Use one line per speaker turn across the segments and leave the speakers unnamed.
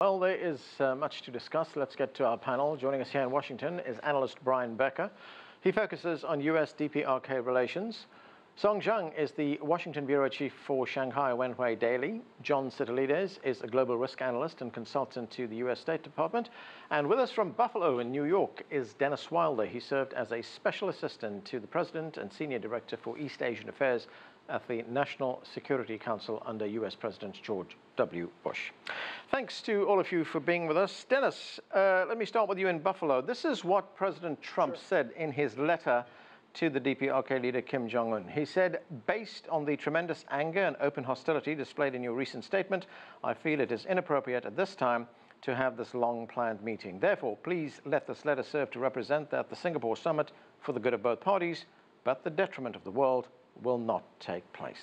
Well, there is much to discuss. Let's get to our panel. Joining us here in Washington is analyst Brian Becker. He focuses on U.S. DPRK relations. Song Zhang is the Washington bureau chief for Shanghai Wenhui Daily. John Sitilides is a global risk analyst and consultant to the U.S. State Department. And with us from Buffalo in New York is Dennis Wilder. He served as a special assistant to the president and senior director for East Asian Affairs at the National Security Council under U.S. President George W. Bush. Thanks to all of you for being with us. Dennis, let me start with you in Buffalo. This is what President Trump said in his letter to the DPRK leader Kim Jong-un. He said, based on the tremendous anger and open hostility displayed in your recent statement, I feel it is inappropriate at this time to have this long-planned meeting. Therefore, please let this letter serve to represent that the Singapore summit, for the good of both parties, but the detriment of the world, will not take place.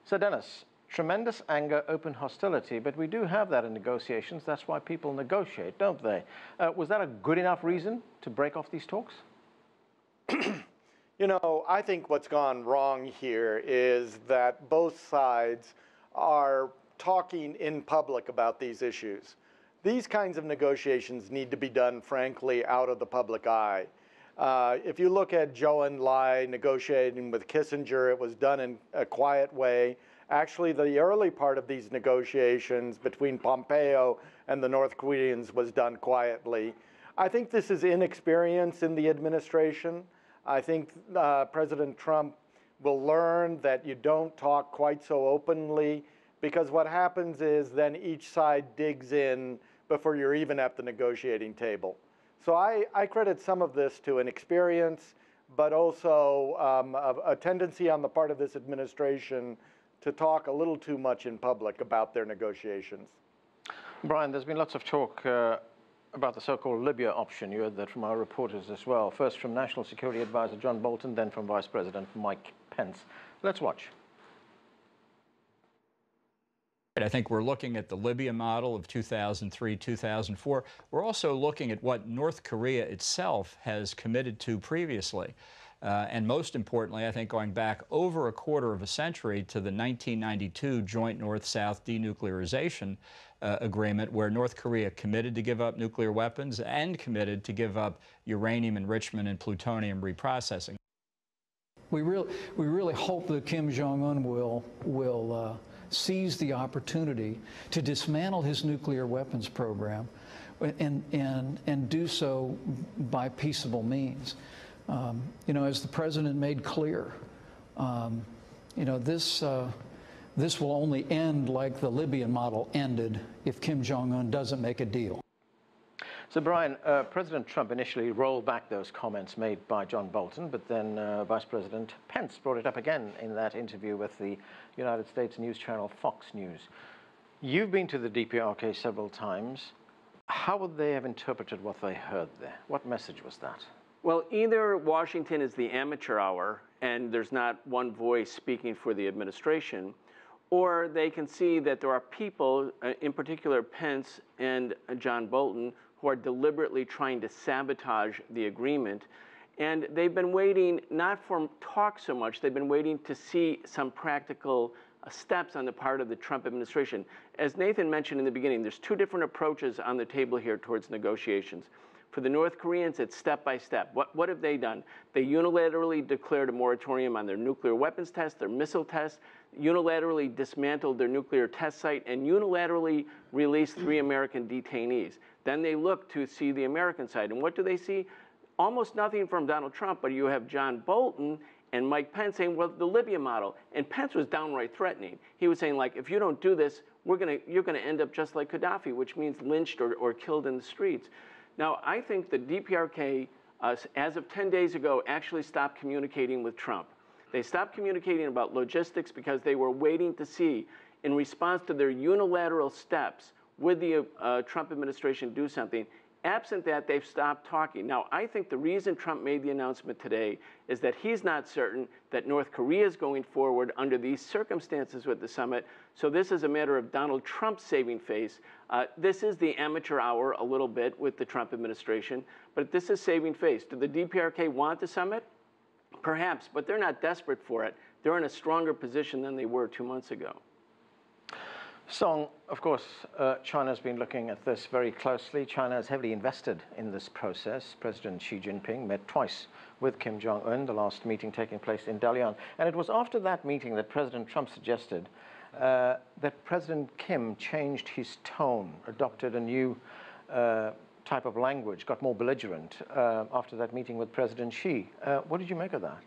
So, Dennis, tremendous anger, open hostility, but we do have that in negotiations. That's why people negotiate, don't they? Was that a good enough reason to break off these talks?
You know, I think what's gone wrong here is that both sides are talking in public about these issues. These kinds of negotiations need to be done, frankly, out of the public eye. If you look at Zhou Enlai negotiating with Kissinger, it was done in a quiet way. Actually, the early part of these negotiations between Pompeo and the North Koreans was done quietly. I think this is inexperience in the administration. I think President Trump will learn that you don't talk quite so openly, because what happens is then each side digs in before you're even at the negotiating table. So I credit some of this to inexperience, but also a tendency on the part of this administration to talk a little too much in public about their negotiations.
Brian, there's been lots of talk about the so-called Libya option. You heard that from our reporters as well. First from National Security Advisor John Bolton, then from Vice President Mike Pence. Let's watch.
I think we're looking at the Libya model of 2003, 2004. We're also looking at what North Korea itself has committed to previously. And most importantly, I think going back over a quarter of a century to the 1992 Joint North-South Denuclearization Agreement, where North Korea committed to give up nuclear weapons and committed to give up uranium enrichment and plutonium reprocessing.
We really hope that Kim Jong-un will seize the opportunity to dismantle his nuclear weapons program and do so by peaceable means. You know, as the president made clear, you know, this will only end like the Libyan model ended if Kim Jong-un doesn't make a deal.
So, Brian, President Trump initially rolled back those comments made by John Bolton, but then Vice President Pence brought it up again in that interview with the United States news channel Fox News. You've been to the DPRK several times. How would they have interpreted what they heard there? What message was that?
Well, either Washington is the amateur hour and there's not one voice speaking for the administration, or they can see that there are people, in particular Pence and John Bolton, who are deliberately trying to sabotage the agreement. And they've been waiting, not for talk so much, they've been waiting to see some practical steps on the part of the Trump administration. As Nathan mentioned in the beginning, there's two different approaches on the table here towards negotiations. For the North Koreans, it's step by step. What have they done? They unilaterally declared a moratorium on their nuclear weapons tests, their missile tests, unilaterally dismantled their nuclear test site, and unilaterally released 3 American detainees. Then they look to see the American side. And what do they see? Almost nothing from Donald Trump, but you have John Bolton and Mike Pence saying, well, the Libya model. And Pence was downright threatening. He was saying, like, if you don't do this, you're going to end up just like Gaddafi, which means lynched or killed in the streets. Now, I think the DPRK, as of 10 days ago, actually stopped communicating with Trump. They stopped communicating about logistics because they were waiting to see, in response to their unilateral steps, would the Trump administration do something? Absent that, they've stopped talking. Now, I think the reason Trump made the announcement today is that he's not certain that North Korea is going forward under these circumstances with the summit. So this is a matter of Donald Trump saving face. This is the amateur hour a little bit with the Trump administration, but this is saving face. Do the DPRK want the summit? Perhaps, but they're not desperate for it. They're in a stronger position than they were 2 months ago.
Song, of course, China's been looking at this very closely. China is heavily invested in this process. President Xi Jinping met twice with Kim Jong-un, the last meeting taking place in Dalian. And it was after that meeting that President Trump suggested that President Kim changed his tone, adopted a new type of language, got more belligerent after that meeting with President Xi. What did you make of that?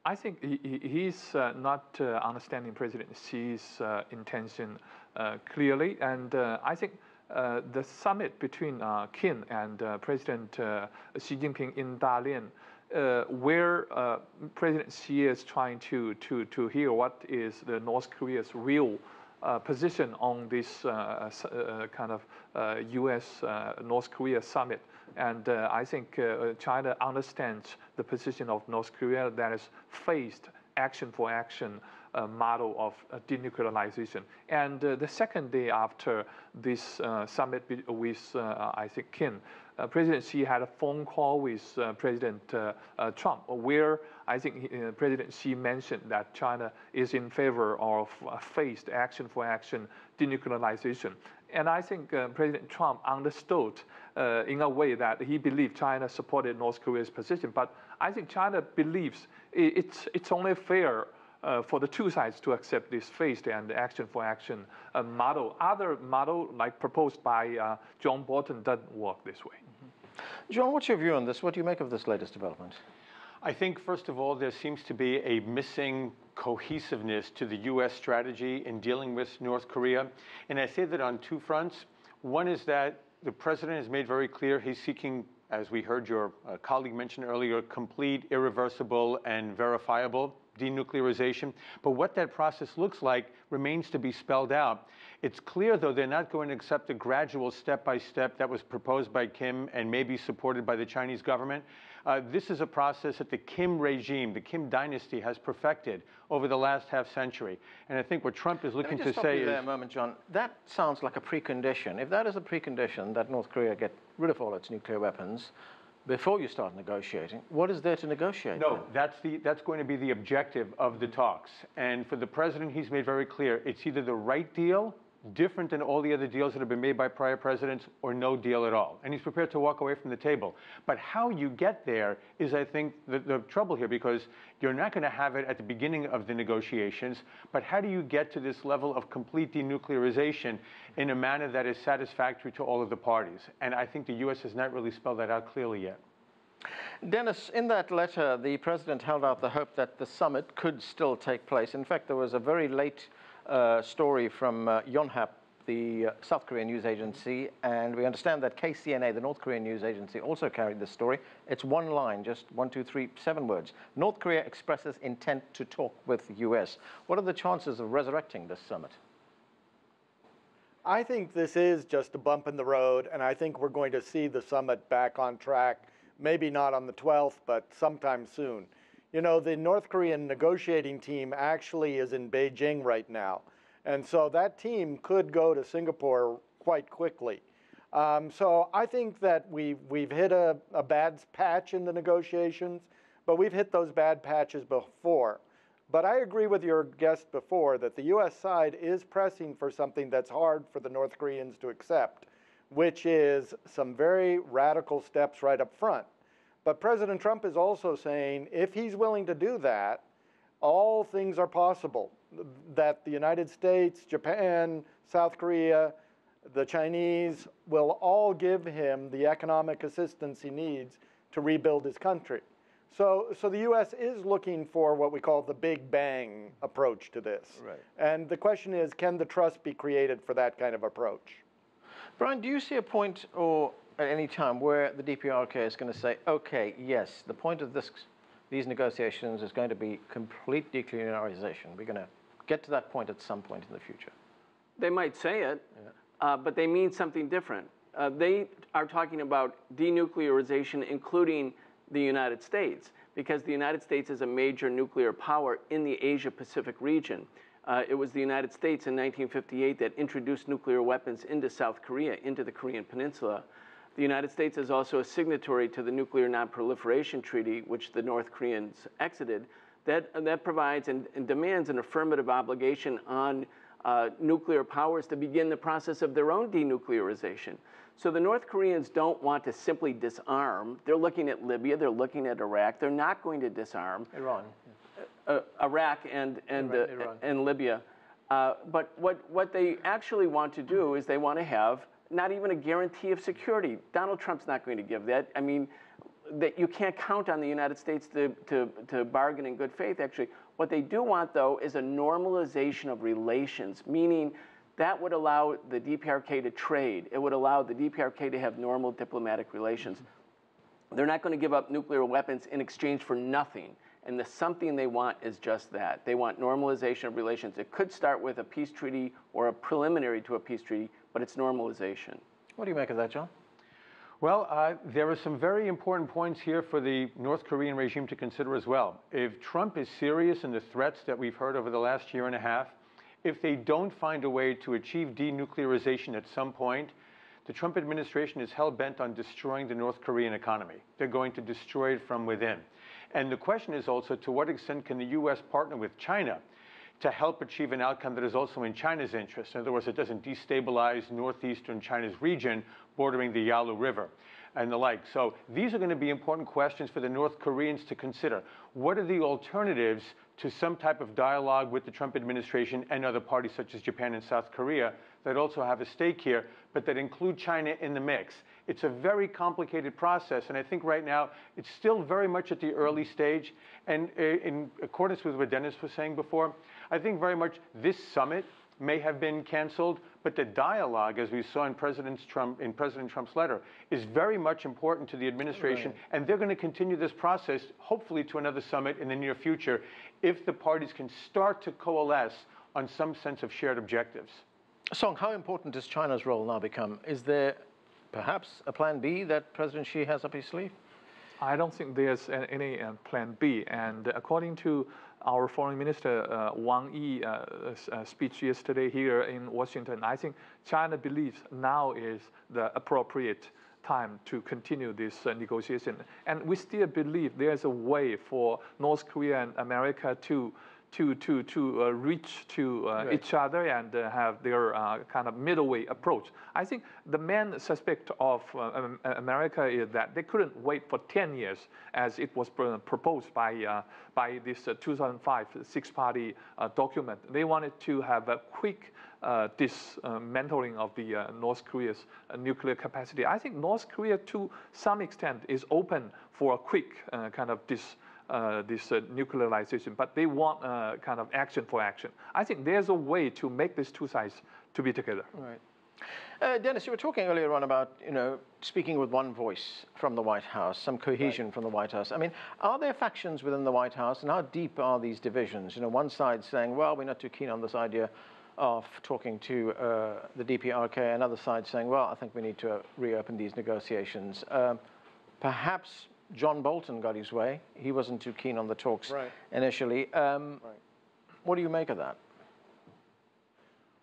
I think he's not understanding President Xi's intention clearly, and I think the summit between Kim and President Xi Jinping in Dalian, where President Xi is trying to hear what is the North Korea's real position on this kind of U.S.-North Korea summit. And I think China understands the position of North Korea that is phased action for action model of denuclearization. And the second day after this summit with, I think, Kim, President Xi had a phone call with President Trump, where I think President Xi mentioned that China is in favor of phased action for action denuclearization. And I think President Trump understood in a way that he believed China supported North Korea's position. But I think China believes it's only fair for the two sides to accept this phased and action for action model. Other model, like proposed by John Bolton, doesn't work this way.
Mm-hmm. John, what's your view on this? What do you make of this latest development?
I think, first of all, there seems to be a missing cohesiveness to the U.S. strategy in dealing with North Korea. And I say that on two fronts. One is that the president has made very clear he's seeking, as we heard your colleague mention earlier, complete, irreversible, and verifiable denuclearization. But what that process looks like remains to be spelled out. It's clear, though, they're not going to accept the gradual step-by-step that was proposed by Kim and maybe supported by the Chinese government. This is a process that the Kim regime, the Kim dynasty, has perfected over the last half-century. And I think what Trump is looking to say is...
Let me just stop you there a moment, John. That sounds like a precondition. If that is a precondition that North Korea get rid of all its nuclear weapons before you start negotiating, what is there to negotiate?
No, that's going to be the objective of the talks. And for the president, he's made very clear, it's either the right deal, different than all the other deals that have been made by prior presidents, or no deal at all. And he's prepared to walk away from the table. But how you get there is, I think, the trouble here, because you're not going to have it at the beginning of the negotiations, but how do you get to this level of complete denuclearization in a manner that is satisfactory to all of the parties? And I think the U.S. has not really spelled that out clearly yet.
Dennis, in that letter, the president held out the hope that the summit could still take place. In fact, there was a very late story from Yonhap, the South Korean news agency, and we understand that KCNA, the North Korean news agency, also carried this story. It's one line, just 1, 2, 3, 7 words. North Korea expresses intent to talk with the U.S. What are the chances of resurrecting this summit?
I think this is just a bump in the road, and I think we're going to see the summit back on track, maybe not on the 12th, but sometime soon. You know, the North Korean negotiating team actually is in Beijing right now. And so that team could go to Singapore quite quickly. So I think that we've hit a bad patch in the negotiations, but we've hit those bad patches before. But I agree with your guest before that the U.S. side is pressing for something that's hard for the North Koreans to accept, which is some very radical steps right up front. But President Trump is also saying if he's willing to do that, all things are possible. That the United States, Japan, South Korea, the Chinese will all give him the economic assistance he needs to rebuild his country. So the U.S. is looking for what we call the Big Bang approach to this.
Right.
And the question is, can the trust be created for that kind of approach?
Brian, do you see a point or at any time where the DPRK is going to say, okay, yes, the point of these negotiations is going to be complete denuclearization. We're going to get to that point at some point in the future.
They might say it, but they mean something different. They are talking about denuclearization, including the United States, because the United States is a major nuclear power in the Asia-Pacific region. It was the United States in 1958 that introduced nuclear weapons into South Korea, into the Korean Peninsula. The United States is also a signatory to the Nuclear Non-Proliferation Treaty, which the North Koreans exited, that provides and demands an affirmative obligation on nuclear powers to begin the process of their own denuclearization. So the North Koreans don't want to simply disarm. They're looking at Libya, they're looking at Iraq. They're not going to disarm.
Iran.
Iraq and Libya. But what they actually want to do is they want to have not even a guarantee of security. Donald Trump's not going to give that. I mean, that you can't count on the United States to bargain in good faith, actually. What they do want, though, is a normalization of relations, meaning that would allow the DPRK to trade. It would allow the DPRK to have normal diplomatic relations. They're not going to give up nuclear weapons in exchange for nothing. And the something they want is just that. They want normalization of relations. It could start with a peace treaty or a preliminary to a peace treaty, but it's normalization.
What do you make of that, John?
Well, there are some very important points here for the North Korean regime to consider as well. If Trump is serious in the threats that we've heard over the last year and a half, if they don't find a way to achieve denuclearization at some point, the Trump administration is hell-bent on destroying the North Korean economy. They're going to destroy it from within. And the question is also, to what extent can the U.S. partner with China to help achieve an outcome that is also in China's interest? In other words, it doesn't destabilize northeastern China's region bordering the Yalu River and the like. So these are going to be important questions for the North Koreans to consider. What are the alternatives to some type of dialogue with the Trump administration and other parties such as Japan and South Korea that also have a stake here, but that include China in the mix? It's a very complicated process, and I think right now it's still very much at the early stage. And in accordance with what Dennis was saying before, I think very much this summit may have been canceled, but the dialogue, as we saw in President Trump's letter, is very much important to the administration, right. And they're going to continue this process, hopefully to another summit in the near future, if the parties can start to coalesce on some sense of shared objectives.
Song, how important does China's role now become? Is there perhaps a plan B that President Xi has up his sleeve?
I don't think there's any plan B. And according to our Foreign Minister Wang Yi speech yesterday here in Washington, I think China believes now is the appropriate time to continue this negotiation. And we still believe there's a way for North Korea and America to reach to right. each other and have their kind of middle way approach. I think the main suspect of America is that they couldn't wait for 10 years as it was proposed by this 2005 six-party document. They wanted to have a quick dismantling of the North Korea's nuclear capacity. I think North Korea, to some extent, is open for a quick kind of this nuclearization, but they want kind of action for action. I think there's a way to make these two sides to be together.
Right. Dennis, you were talking earlier on about, speaking with one voice from the White House, some cohesion right. from the White House. I mean, are there factions within the White House, and how deep are these divisions? One side saying, well, we're not too keen on this idea of talking to the DPRK, another side saying, well, I think we need to reopen these negotiations. Perhaps John Bolton got his way. He wasn't too keen on the talks right. initially. Right. What do you make of that?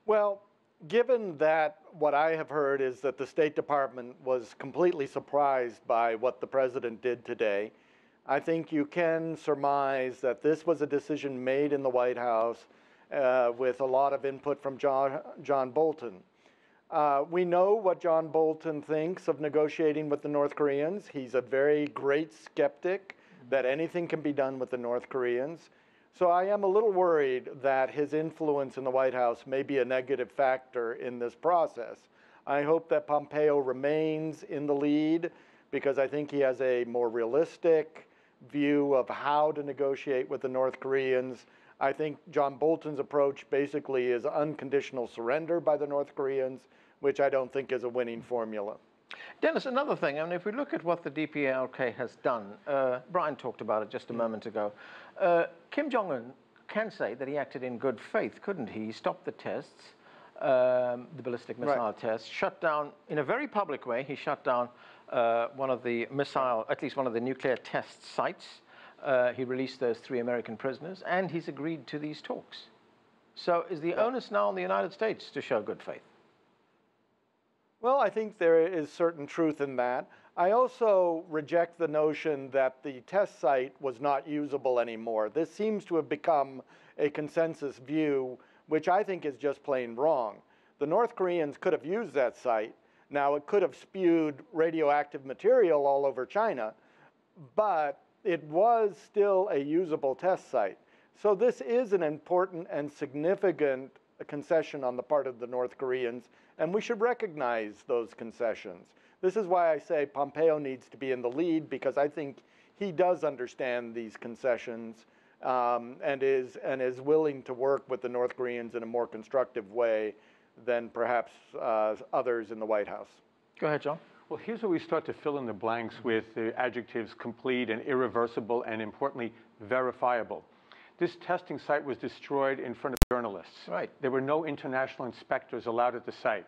Well, given that what I have heard is that the State Department was completely surprised by what the president did today, I think you can surmise that this was a decision made in the White House with a lot of input from John Bolton. We know what John Bolton thinks of negotiating with the North Koreans. He's a very great skeptic that anything can be done with the North Koreans. So I am a little worried that his influence in the White House may be a negative factor in this process. I hope that Pompeo remains in the lead because I think he has a more realistic view of how to negotiate with the North Koreans. I think John Bolton's approach basically is unconditional surrender by the North Koreans, which I don't think is a winning formula.
Dennis, another thing, I mean, if we look at what the DPRK has done, Brian talked about it just a moment ago. Kim Jong-un can say that he acted in good faith, couldn't he? He stopped the tests, the ballistic missile right. tests, shut down, in a very public way, he shut down one of the missile, at least one of the nuclear test sites. He released those 3 American prisoners, and he's agreed to these talks. So is the onus now on the United States to show good faith?
Well, I think there is certain truth in that. I also reject the notion that the test site was not usable anymore. This seems to have become a consensus view which I think is just plain wrong. The North Koreans could have used that site. Now, it could have spewed radioactive material all over China, but it was still a usable test site. So this is an important and significant concession on the part of the North Koreans, and we should recognize those concessions. This is why I say Pompeo needs to be in the lead, because I think he does understand these concessions and is willing to work with the North Koreans in a more constructive way than perhaps others in the White House.
Go ahead, John.
Well, here's where we start to fill in the blanks with the adjectives complete and irreversible and, importantly, verifiable. This testing site was destroyed in front of journalists.
Right.
There were no international inspectors allowed at the site.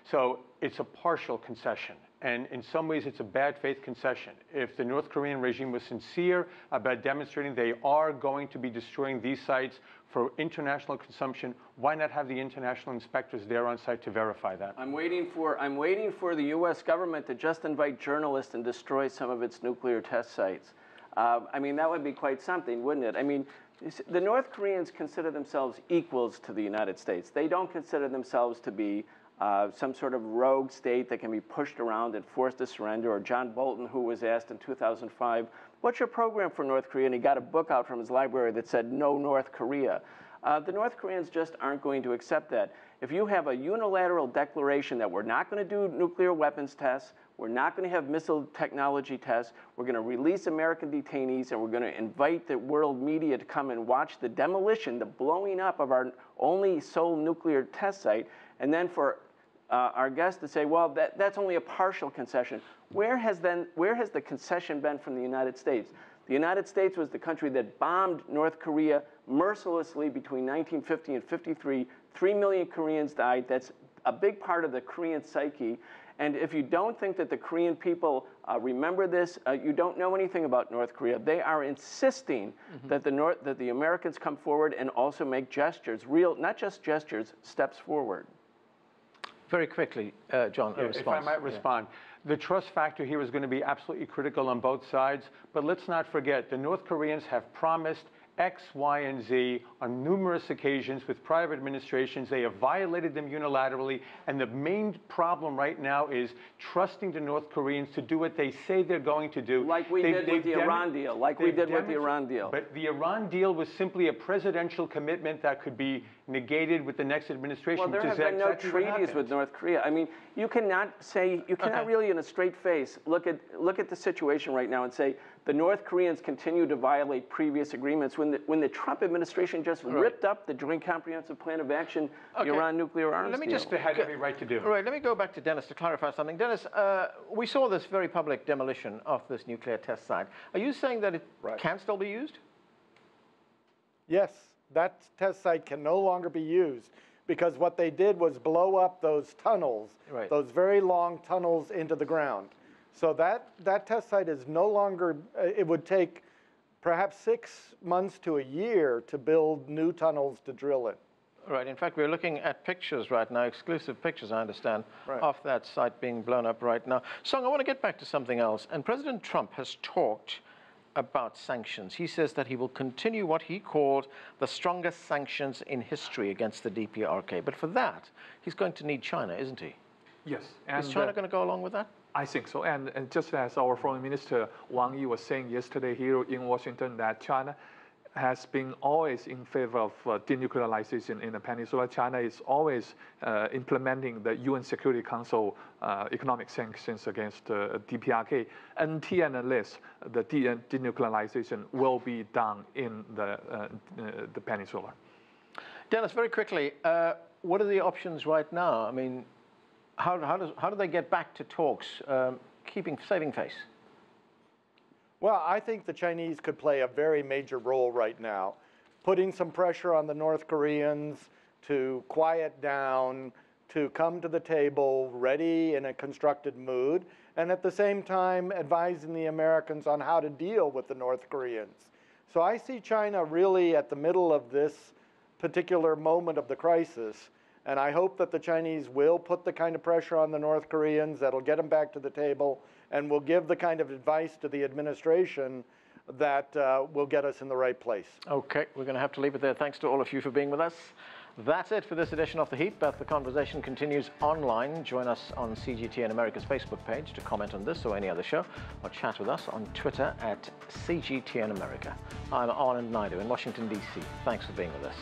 So it's a partial concession. And in some ways, it's a bad faith concession. If the North Korean regime was sincere about demonstrating they are going to be destroying these sites for international consumption, why not have the international inspectors there on site to verify that?
I'm waiting for the U.S. government to just invite journalists and destroy some of its nuclear test sites. I mean, that would be quite something, wouldn't it? I mean, the North Koreans consider themselves equals to the United States. They don't consider themselves to be some sort of rogue state that can be pushed around and forced to surrender. Or John Bolton, who was asked in 2005, what's your program for North Korea? And he got a book out from his library that said, no North Korea. The North Koreans just aren't going to accept that. If you have a unilateral declaration that we're not going to do nuclear weapons tests, we're not going to have missile technology tests, we're going to release American detainees, and we're going to invite the world media to come and watch the demolition, the blowing up of our only sole nuclear test site, and then for our guests to say, well, that's only a partial concession. Where has the concession been from the United States? The United States was the country that bombed North Korea mercilessly between 1950 and 53. 3 million Koreans died. That's a big part of the Korean psyche. And if you don't think that the Korean people remember this, you don't know anything about North Korea. They are insisting that the Americans come forward and also make gestures, real, not just gestures, steps forward.
Very quickly, John, a response.
If I might respond. The trust factor here is going to be absolutely critical on both sides. But let's not forget, the North Koreans have promised X, Y, and Z on numerous occasions with private administrations. They have violated them unilaterally. And the main problem right now is trusting the North Koreans to do what they say they're going to do.
Like we did with the Iran deal. Like we did with the Iran deal.
But the Iran deal was simply a presidential commitment that could be negated with the next administration.
Well, there have been no treaties with North Korea. I mean, you cannot say, you cannot really in a straight face look at the situation right now and say the North Koreans continue to violate previous agreements when the Trump administration just ripped up the Joint Comprehensive Plan of Action, the Iran nuclear arms deal.
Let me just had every right to do.
Right, let me go back to Dennis to clarify something. Dennis, we saw this very public demolition of this nuclear test site. Are you saying that it can still be used?
Yes, that test site can no longer be used because what they did was blow up those tunnels, those very long tunnels into the ground. So that test site is no longer, it would take perhaps 6 months to a year to build new tunnels to drill it.
Right. In fact, we're looking at pictures right now, exclusive pictures, I understand, of that site being blown up right now. Song, I want to get back to something else. And President Trump has talked about sanctions. He says that he will continue what he called the strongest sanctions in history against the DPRK. But for that, he's going to need China, isn't he?
Yes. And
is China going to go along with that?
I think so. And just as our Foreign Minister Wang Yi was saying yesterday here in Washington, that China has been always in favor of denuclearization in the peninsula. China is always implementing the UN Security Council economic sanctions against DPRK. Until and unless the denuclearization will be done in the peninsula.
Dennis, very quickly, what are the options right now? I mean, how do they get back to talks, saving face?
Well, I think the Chinese could play a very major role right now, putting some pressure on the North Koreans to quiet down, to come to the table ready in a constructed mood, and at the same time advising the Americans on how to deal with the North Koreans. So I see China really at the middle of this particular moment of the crisis, and I hope that the Chinese will put the kind of pressure on the North Koreans that'll get them back to the table and will give the kind of advice to the administration that will get us in the right place.
Okay, we're going to have to leave it there. Thanks to all of you for being with us. That's it for this edition of The Heat, but the conversation continues online. Join us on CGTN America's Facebook page to comment on this or any other show, or chat with us on Twitter at CGTN America. I'm Anand Naidu in Washington, D.C. Thanks for being with us.